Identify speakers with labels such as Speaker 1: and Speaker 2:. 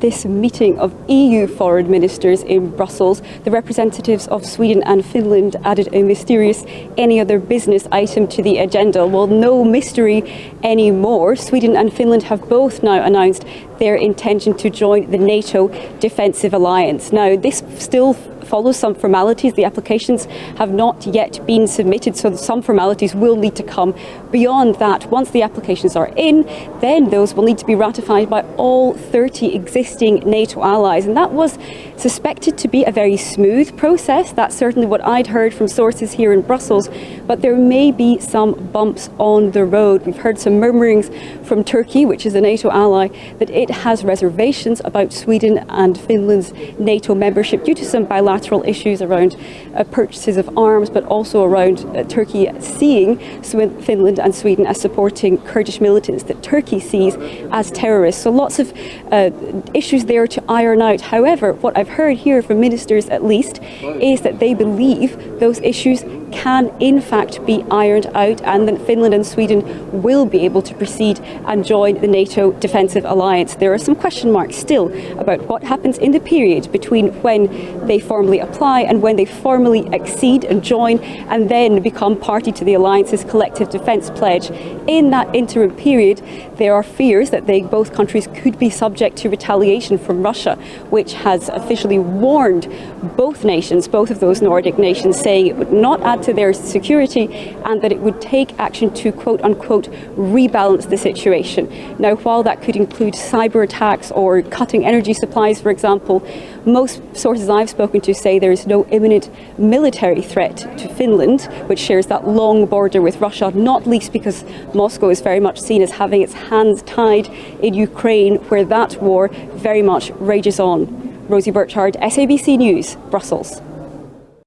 Speaker 1: this meeting of EU foreign ministers in Brussels, the representatives of Sweden and Finland added a mysterious any other business item to the agenda. Well, no mystery anymore. Sweden and Finland have both now announced their intention to join the NATO defensive alliance. Now, this still follows some formalities. The applications have not yet been submitted, so some formalities will need to come. Beyond that, once the applications are in, then those will need to be ratified by all 30 existing NATO allies. And that was suspected to be a very smooth process. That's certainly what I'd heard from sources here in Brussels, but there may be some bumps on the road. We've heard some murmurings from Turkey, which is a NATO ally, that it has reservations about Sweden and Finland's NATO membership due to some bilateral issues around purchases of arms, but also around Turkey seeing Finland and Sweden as supporting Kurdish militants that Turkey sees as terrorists. So lots of issues there to iron out. However, what I've heard here from ministers at least is that they believe those issues can in fact be ironed out, and that Finland and Sweden will be able to proceed and join the NATO defensive alliance. There are some question marks still about what happens in the period between when they formally apply and when they formally accede and join and then become party to the alliance's collective defence pledge. In that interim period, there are fears that both countries could be subject to retaliation from Russia, which has officially warned both nations, both of those Nordic nations, saying it would not add to their security and that it would take action to quote-unquote rebalance the situation. Now, while that could include cyber attacks or cutting energy supplies, for example, most sources I've spoken to say there is no imminent military threat to Finland, which shares that long border with Russia, not least because Moscow is very much seen as having its hands tied in Ukraine, where that war very much rages on. Rosie Burchard, SABC News, Brussels.